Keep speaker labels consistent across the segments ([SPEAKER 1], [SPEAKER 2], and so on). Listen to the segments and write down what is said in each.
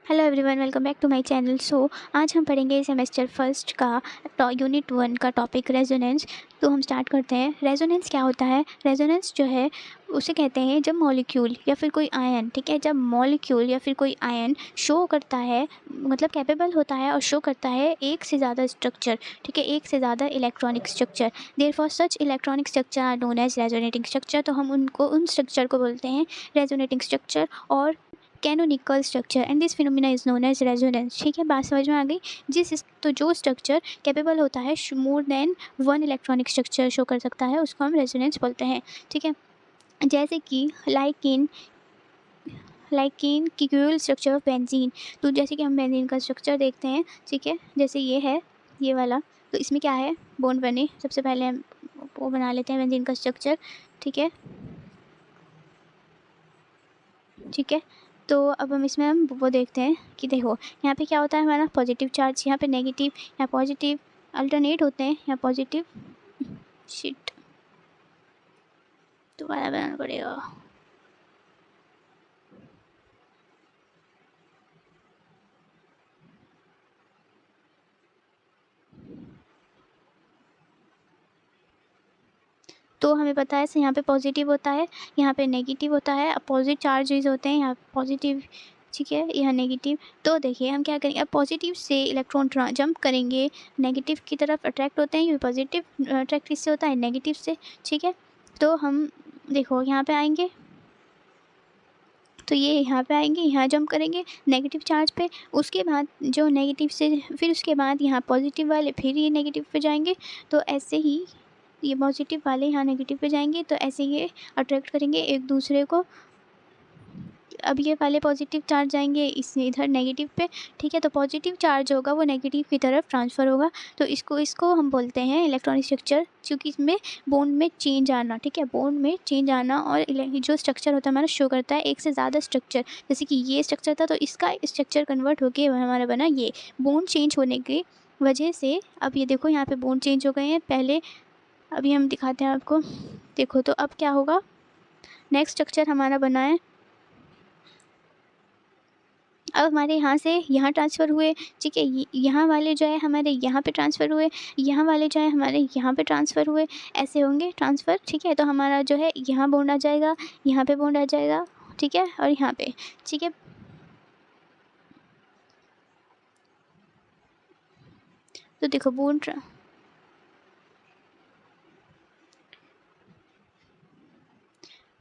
[SPEAKER 1] Hello everyone, welcome back to my channel. आज हम पढ़ेंगे सेमेस्टर फर्स्ट का यूनिट 1 का टॉपिक रेजोनेंस। तो हम स्टार्ट करते हैं। रेजोनेंस क्या होता है? रेजोनेंस जो है उसे कहते हैं जब मॉलिक्यूल या फिर कोई आयन, ठीक है, जब मॉलिक्यूल या फिर कोई आयन शो करता है, मतलब कैपेबल होता है और शो करता है एक से ज़्यादा स्ट्रक्चर, ठीक है, एक से ज़्यादा electronic structure. Therefore such electronic structure are known as resonating structure. तो हम उन स्ट्रक्चर को बोलते हैं रेजोनेटिंग स्ट्रक्चर और canonical structure and this phenomena is known as resonance. ठीक है, बात समझ में आ गई। तो जो स्ट्रक्चर कैपेबल होता है more than one electronic structure show कर सकता है, उसको हम रेजोनेंस बोलते हैं। ठीक है, जैसे कि like in Kiul structure of benzene. तो जैसे कि हम बेंजीन का स्ट्रक्चर देखते हैं, ठीक है, जैसे ये है, ये वाला। तो इसमें क्या है, बॉन्ड बने। सबसे पहले हम वो बना लेते हैं बेंजीन का स्ट्रक्चर। ठीक है, ठीक है। तो अब हम वो देखते हैं कि देखो यहाँ पे क्या होता है, हमारा पॉजिटिव चार्ज, यहाँ पे नेगेटिव, यहाँ पॉजिटिव, अल्टरनेट होते हैं, यहाँ पॉजिटिव। शिट, दोबारा बनाना पड़ेगा। तो हमें पता है यहाँ पे पॉजिटिव होता है, यहाँ पे नेगेटिव होता है। अपोजिट चार्जेस होते हैं, यहाँ पॉजिटिव, ठीक है, यहाँ नेगेटिव। तो देखिए हम क्या करेंगे, अब पॉजिटिव से इलेक्ट्रॉन जंप करेंगे, नेगेटिव की तरफ अट्रैक्ट होते हैं। ये पॉजिटिव अट्रैक्ट किससे होता है, नेगेटिव से। ठीक है, तो हम देखो यहाँ पे आएंगे, तो ये यहाँ पे आएंगे, यहाँ जंप करेंगे नेगेटिव चार्ज पे। उसके बाद जो नेगेटिव से, फिर उसके बाद यहाँ पॉजिटिव वाले फिर ये नेगेटिव पे जाएंगे। तो ऐसे ही ये पॉजिटिव वाले यहाँ नेगेटिव पे जाएंगे, तो ऐसे ये अट्रैक्ट करेंगे एक दूसरे को। अब ये वाले पॉजिटिव चार्ज जाएंगे इस इधर नेगेटिव पे, ठीक है। तो पॉजिटिव चार्ज होगा वो नेगेटिव की तरफ ट्रांसफ़र होगा। तो इसको हम बोलते हैं इलेक्ट्रॉनिक स्ट्रक्चर, क्योंकि इसमें बॉन्ड में चेंज आना, ठीक है, बॉन्ड में चेंज आना। और जो स्ट्रक्चर होता है हमारा शो करता है एक से ज़्यादा स्ट्रक्चर। जैसे कि ये स्ट्रक्चर था, तो इसका स्ट्रक्चर कन्वर्ट होकर हमारा बना ये। बॉन्ड चेंज होने की वजह से अब ये देखो यहाँ पे बॉन्ड चेंज हो गए हैं पहले। अभी हम दिखाते हैं आपको, देखो। तो अब क्या होगा, नेक्स्ट स्ट्रक्चर हमारा बना है। अब हमारे यहाँ से यहाँ ट्रांसफ़र हुए, ठीक है, यहाँ वाले जो है हमारे यहाँ पे ट्रांसफ़र हुए, यहाँ वाले जो है हमारे यहाँ पे ट्रांसफ़र हुए। ऐसे होंगे ट्रांसफ़र, ठीक है। तो हमारा जो है यहाँ बॉन्ड आ जाएगा, यहाँ पे बॉन्ड आ जाएगा, ठीक है, और यहाँ पे, ठीक है। तो देखो बॉन्ड,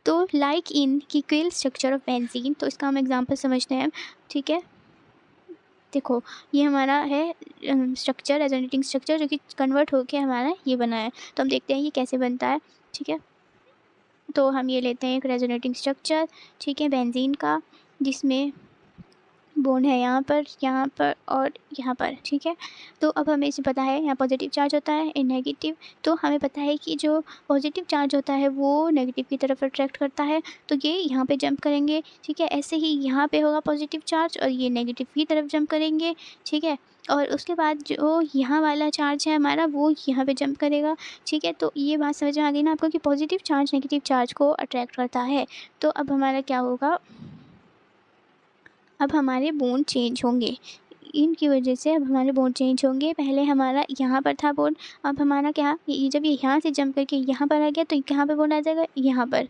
[SPEAKER 1] तो like in Kekule structure of benzene, तो इसका हम एग्जांपल समझते हैं, ठीक है। देखो ये हमारा है स्ट्रक्चर, रेजोनेटिंग स्ट्रक्चर, जो कि कन्वर्ट होके हमारा ये बना है। तो हम देखते हैं ये कैसे बनता है, ठीक है। तो हम ये लेते हैं एक रेजोनेटिंग स्ट्रक्चर, ठीक है, बेंजीन का, जिसमें बॉन्ड है यहाँ पर और यहाँ पर, ठीक है। तो अब हमें इसे पता है यहाँ पॉजिटिव चार्ज होता है और नेगेटिव। तो हमें पता है कि जो पॉजिटिव चार्ज होता है वो नेगेटिव की तरफ अट्रैक्ट करता है, तो ये यहाँ पे जंप करेंगे, ठीक है। ऐसे ही यहाँ पे होगा पॉजिटिव चार्ज और ये नेगेटिव की तरफ जंप करेंगे, ठीक है। और उसके बाद जो यहाँ वाला चार्ज है हमारा वो यहाँ पे जंप करेगा, ठीक है। तो ये बात समझ में आ गई ना आपको कि पॉजिटिव चार्ज नेगेटिव चार्ज को अट्रैक्ट करता है। तो अब हमारा क्या होगा, अब हमारे बॉन्ड चेंज होंगे, इनकी वजह से अब हमारे बॉन्ड चेंज होंगे। पहले हमारा यहाँ पर था बॉन्ड, अब हमारा क्या, ये जब ये यहाँ से जंप करके यहाँ पर आ गया, तो कहाँ पे बॉन्ड आ जाएगा, यहाँ पर।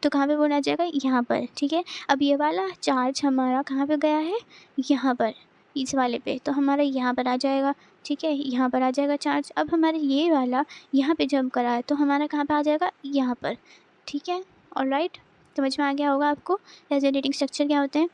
[SPEAKER 1] तो कहाँ पे बॉन्ड आ जाएगा, यहाँ पर, ठीक है। अब ये वाला चार्ज हमारा कहाँ पे गया है, यहाँ पर, इस वाले पे। तो हमारा यहाँ पर आ जाएगा, ठीक है, यहाँ पर आ जाएगा चार्ज। अब हमारे ये वाला यहाँ पे जंप करा है, तो हमारा कहाँ पे आ जाएगा, यहाँ पर, ठीक है। ऑलराइट, समझ में आ गया होगा आपको रेजोनेटिंग स्ट्रक्चर क्या होते हैं।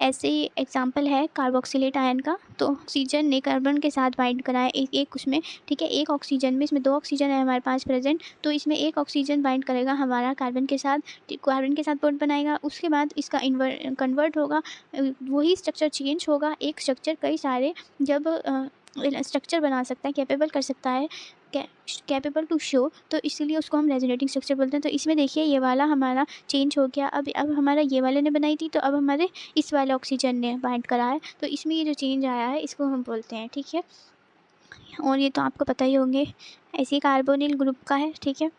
[SPEAKER 1] ऐसे ही एग्जाम्पल है कार्बोक्सिलेट आयन का। तो ऑक्सीजन ने कार्बन के साथ बाइंड करा है एक उसमें, ठीक है, एक ऑक्सीजन में, इसमें 2 ऑक्सीजन है हमारे पास प्रेजेंट। तो इसमें एक ऑक्सीजन बाइंड करेगा हमारा कार्बन के साथ, कार्बन के साथ बॉन्ड बनाएगा। उसके बाद इसका कन्वर्ट होगा, वही स्ट्रक्चर चेंज होगा। एक स्ट्रक्चर कई सारे जब स्ट्रक्चर बना सकता है, कैपेबल कर सकता है, कैपेबल टू शो, तो इसीलिए उसको हम रेजोनेटिंग स्ट्रक्चर बोलते हैं। तो इसमें देखिए ये वाला हमारा चेंज हो गया। अब हमारा ये वाले ने बनाई थी, तो अब हमारे इस वाले ऑक्सीजन ने बाइंड करा है, तो इसमें ये जो चेंज आया है इसको हम बोलते हैं, ठीक है। और ये तो आपको पता ही होंगे, ऐसे ही कार्बोनिल ग्रुप का है, ठीक है।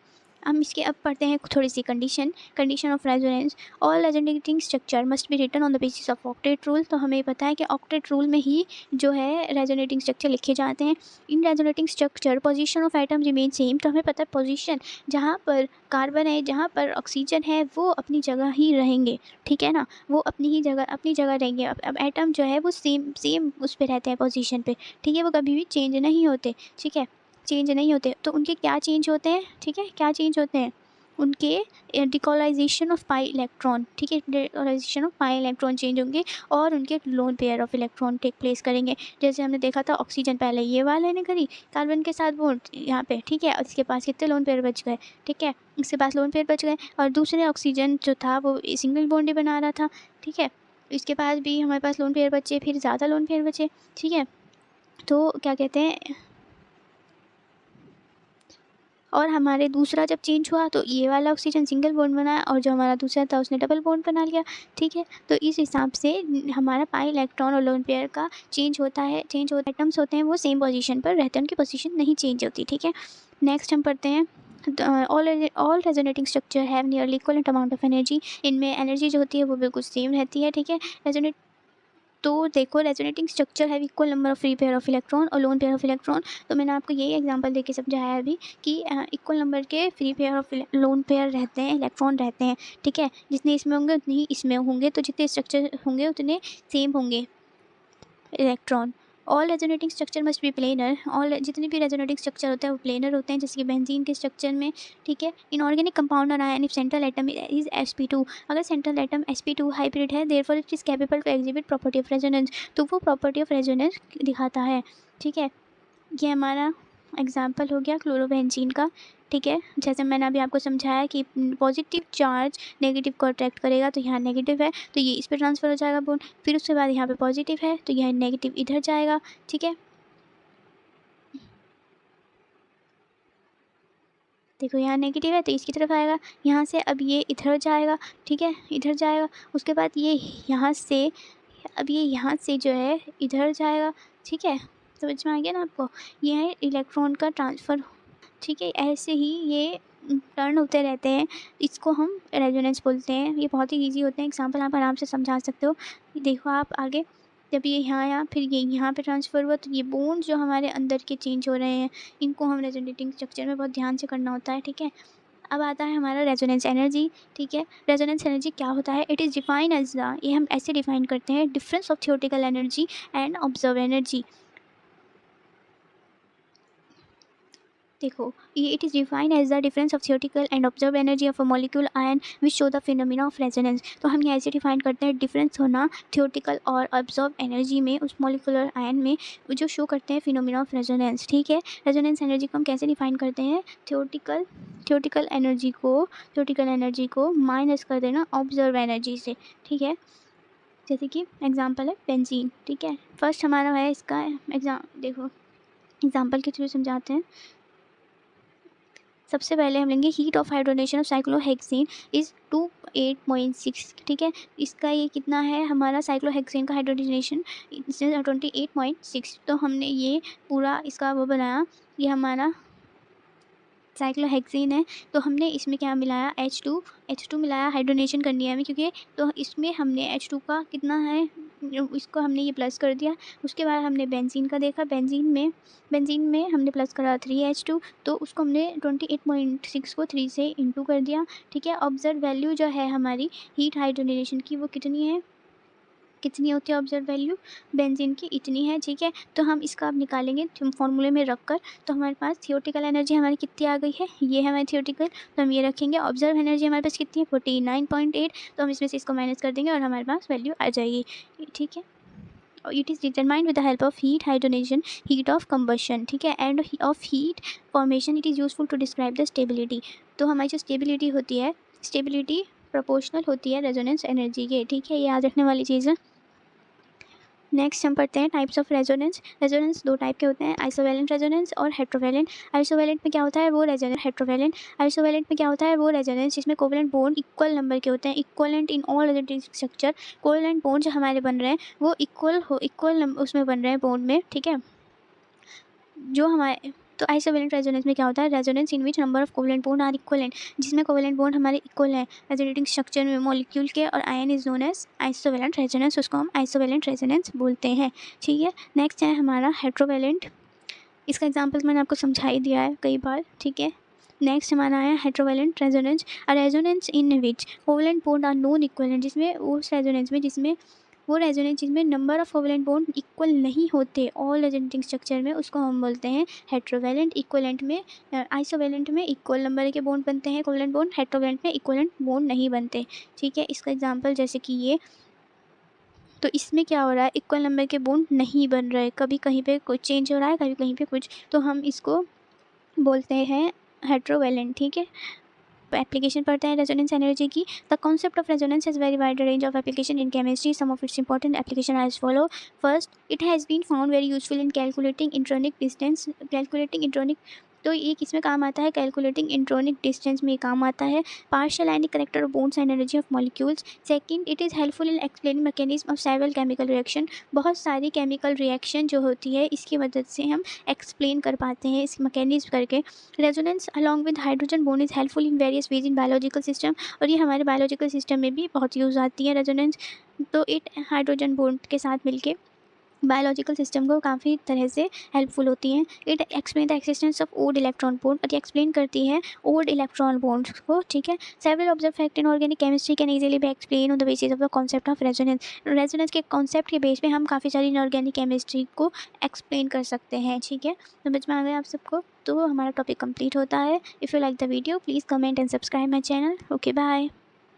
[SPEAKER 1] हम इसके अब पढ़ते हैं थोड़ी सी condition of resonance. All resonating structure must be written on the basis of octet rule. तो हमें पता है कि ऑक्टेट रूल में ही जो है रेजोनेटिंग स्ट्रक्चर लिखे जाते हैं। In resonating structure position of atom remain same. तो हमें पता है पोजीशन जहाँ पर कार्बन है, जहाँ पर ऑक्सीजन है, वो अपनी जगह ही रहेंगे, ठीक है ना, वो अपनी जगह रहेंगे। अब एटम जो है वो सेम उस पर रहते हैं पोजीशन पे, ठीक है, वो कभी भी चेंज नहीं होते, ठीक है, चेंज नहीं होते। तो उनके क्या चेंज होते हैं, ठीक है, क्या चेंज होते हैं, उनके डिकोलाइजेशन ऑफ पाई इलेक्ट्रॉन, ठीक है, delocalisation of pi electron change होंगे और उनके lone pair of electron take place करेंगे। जैसे हमने देखा था ऑक्सीजन पहले ये वाले ने करी कार्बन के साथ बॉन्ड यहाँ पे, ठीक है, और इसके पास कितने लोन पेयर बच गए, ठीक है, इसके पास लोन पेयर बच गए, और दूसरे ऑक्सीजन जो था वो सिंगल बॉन्ड ही बना रहा था, ठीक है, इसके पास भी हमारे पास लोन पेयर बचे, फिर ज़्यादा लोन पेयर बचे, ठीक है। तो क्या कहते हैं, और हमारे दूसरा जब चेंज हुआ तो ये वाला ऑक्सीजन सिंगल बॉन्ड बनाया और जो हमारा दूसरा था उसने डबल बॉन्ड बना लिया, ठीक है। तो इस हिसाब से हमारा पाई इलेक्ट्रॉन और लोन पेयर का चेंज होता है, एटम्स होते हैं वो सेम पोजीशन पर रहते हैं, उनकी पोजीशन नहीं चेंज होती, ठीक है। नेक्स्ट हम पढ़ते हैं all resonating structure have nearly equal amount of energy. इनमें एनर्जी जो होती है वो बिल्कुल सेम रहती है, ठीक है। रेजोनेट तो देखो रेजोनेटिंग स्ट्रक्चर है equal number of free pair of electron और लोन पेयर ऑफ इलेक्ट्रॉन। तो मैंने आपको यही एग्जांपल देके समझाया है अभी कि इक्वल नंबर के free pair of lone pair रहते हैं, इलेक्ट्रॉन रहते हैं, ठीक है। जितने इसमें होंगे उतने ही इसमें होंगे, तो जितने स्ट्रक्चर होंगे उतने सेम होंगे electron. All resonating structure must B planar. All जितने भी रेजोनेटिंग स्ट्रक्चर होते हैं वो प्लेनर होते हैं, जैसे कि बेंजीन के स्ट्रक्चर में, ठीक है। इनऑर्गेनिक कंपाउंड और ion if central atom is sp2। अगर सेंट्रल एटम sp2 हाइब्रिड है therefore it is capable to exhibit property of resonance. तो वो प्रॉपर्टी ऑफ रेजोनेंस दिखाता है, ठीक है। ये हमारा एग्जाम्पल हो गया क्लोरोबेंजीन का, ठीक है। जैसे मैंने अभी आपको समझाया कि पॉजिटिव चार्ज नेगेटिव को अट्रैक्ट करेगा, तो यहाँ नेगेटिव है तो ये इस पर ट्रांसफ़र हो जाएगा बॉन्ड, फिर उसके बाद यहाँ पे पॉजिटिव है तो यह नेगेटिव इधर जाएगा, ठीक है। देखो यहाँ नेगेटिव है तो इसकी तरफ आएगा, यहाँ से अब ये इधर जाएगा, ठीक है, इधर जाएगा। उसके बाद ये यहाँ से, अब ये यहाँ से जो है इधर जाएगा, ठीक है, समझ में आ गया ना आपको, ये है इलेक्ट्रॉन का ट्रांसफ़र, ठीक है। ऐसे ही ये टर्न होते रहते हैं, इसको हम रेजोनेंस बोलते हैं। ये बहुत ही इजी होते हैं, एग्जांपल आप आराम से समझा सकते हो। देखो आप आगे, जब ये यहाँ आया फिर ये यहाँ पे ट्रांसफ़र हुआ, तो ये बोन्ड जो हमारे अंदर के चेंज हो रहे हैं इनको हम रेजोनेटिंग स्ट्रक्चर में बहुत ध्यान से करना होता है, ठीक है। अब आता है हमारा रेजोनेंस एनर्जी, ठीक है। रेजोनेंस एनर्जी क्या होता है, it is define as the, ये हम ऐसे डिफाइन करते हैं, difference of theoretical energy and observe energy. देखो ये it is defined as the difference of theoretical and observe energy of a molecule ion which show the phenomena of resonance. तो हम ये ऐसे डिफाइन करते हैं, डिफरेंस होना थियोरेटिकल और ऑब्जर्व एनर्जी में उस मॉलिक्यूलर आयन में जो शो करते हैं फिनोमिना ऑफ रेजोनेंस, ठीक है। रेजोनेंस एनर्जी को हम कैसे डिफाइन करते हैं, थियोरेटिकल एनर्जी को माइनस कर देना ऑब्जर्व एनर्जी से, ठीक है। जैसे कि एग्जाम्पल है बेंजीन, ठीक है। फर्स्ट हमारा है इसका देखो एग्जाम्पल के थ्रू समझाते हैं। सबसे पहले हम लेंगे heat of hydrogenation of cyclohexane is 28.6, ठीक है। इसका ये कितना है, हमारा साइक्लोहेक्सेन का हाइड्रोनेशन 28.6। तो हमने ये पूरा इसका वो बनाया, ये हमारा साइक्लोहेक्सेन है, तो हमने इसमें क्या मिलाया, H2 मिलाया, हाइड्रोनेशन करनी है हमें, क्योंकि तो इसमें हमने H2 का कितना है, इसको हमने ये प्लस कर दिया। उसके बाद हमने बेंजीन का देखा, बेंजीन में हमने प्लस करा 3H2, तो उसको हमने 28.6 को 3 से इंटू कर दिया, ठीक है। ऑब्जर्व वैल्यू जो है हमारी हीट हाइड्रोनेशन की वो कितनी है, कितनी होती है ऑब्जर्व वैल्यू बेंजीन की, इतनी है, ठीक है। तो हम इसका अब निकालेंगे फॉर्मूले में रख कर, तो हमारे पास थियोरेटिकल एनर्जी हमारी कितनी आ गई है, ये है हमारी थियोरेटिकल, तो हम ये रखेंगे। ऑब्जर्व एनर्जी हमारे पास कितनी है 49.8, तो हम इसमें से इसको माइनस कर देंगे और हमारे पास वैल्यू आ जाएगी, ठीक है। It is determined with the help of heat hydrogenation, heat of combustion, ठीक है, and of heat formation. It is useful to describe the stability. तो हमारी जो स्टेबिलिटी होती है, स्टेबिलिटी प्रोपोर्शनल होती है रेजोनेंस एनर्जी के, ठीक है, ये याद रखने वाली चीज़ है। नेक्स्ट हम पढ़ते हैं टाइप्स ऑफ रेजोनेंस। रेजोनेंस दो टाइप के होते हैं, आइसोवेलेंट रेजोनेंस और हेट्रोवेलेंट। आइसोवेलेंट में क्या होता है वो रेजोनेंस, आइसोवेलेंट में क्या होता है वो रेजोनेंस जिसमें कोवेलेंट बॉन्ड इक्वल नंबर के होते हैं, equivalent in all resonating structure. Covalent bond जो हमारे बन रहे हैं वो इक्वल उसमें बन रहे हैं बॉन्ड में, ठीक है। जो हमारे तो आइसोवेलेंट रेजोनेंस में क्या होता है, resonance in which number of covalent bond are equivalent, जिसमें कोवेलेंट बॉन्ड हमारे इक्वल हैं रेजोनेटिंग स्ट्रक्चर में मॉलिक्यूल के, और ion is known as isovalent resonance, उसको हम आइसोवेलेंट रेजोनेंस बोलते हैं। ठीक है, नेक्स्ट है हमारा हेट्रोवेलेंट। इसका एग्जाम्पल मैंने आपको समझा ही दिया है कई बार। ठीक है, नेक्स्ट हमारा है heterovalent resonance, a resonance in which covalent bond are non equivalent, जिसमें उस रेजोनेंस में जिसमें वो रेजोनेंस जिसमें number of covalent bond equal नहीं होते ऑल रेजोनेटिंग स्ट्रक्चर में, उसको हम बोलते हैं हेट्रोवेलेंट। इक्वलेंट में आइसोवेलेंट में इक्वल नंबर के बॉन्ड बनते हैं कोवेलेंट बॉन्ड, हेट्रोवेलेंट में इक्वलेंट बॉन्ड नहीं बनते। ठीक है, इसका एग्जांपल जैसे कि ये, तो इसमें क्या हो रहा है, इक्वल नंबर के बॉन्ड नहीं बन रहे, कभी कहीं पे कुछ चेंज हो रहा है, कभी कहीं पे कुछ, तो हम इसको बोलते हैं हेट्रोवेलेंट। ठीक है, एप्लीकेशन पढ़ते हैं रेजोनेंस एनर्जी की। The concept of resonance has very wide range of application in chemistry, some of its important application as follow. First, it has been found very useful in calculating interionic distance, calculating interionic, तो ये किस में काम आता है, calculating interionic distance में काम आता है। Partial and character of bones energy of molecules. Second, it is helpful in explaining mechanism of several chemical reaction, बहुत सारी केमिकल रिएक्शन जो होती है इसकी मदद से हम एक्सप्लेन कर पाते हैं इस मैकेनिज्म करके। Resonance along with hydrogen bond is helpful in various ways in biological system, और ये हमारे बायोलॉजिकल सिस्टम में भी बहुत यूज़ आती है रेजोनेंस। तो इट हाइड्रोजन बॉन्ड के साथ मिलके बायोलॉजिकल सिस्टम को काफ़ी तरह से हेल्पफुल होती हैं। It explain the existence of odd electron bond, और ये एक्सप्लेन करती है ओड इलेक्ट्रॉन बॉन्ड्स को। ठीक है, several observe fact in organic chemistry can easily B explain on the basis of the concept of resonance, resonance के concept के base पे हम काफ़ी सारी इनऑर्गेनिक केमिस्ट्री को एक्सप्लेन कर सकते हैं। ठीक है, समझ में आ गया आप सबको, तो हमारा टॉपिक कंप्लीट होता है। If you like the video please comment and subscribe my channel. Okay, bye.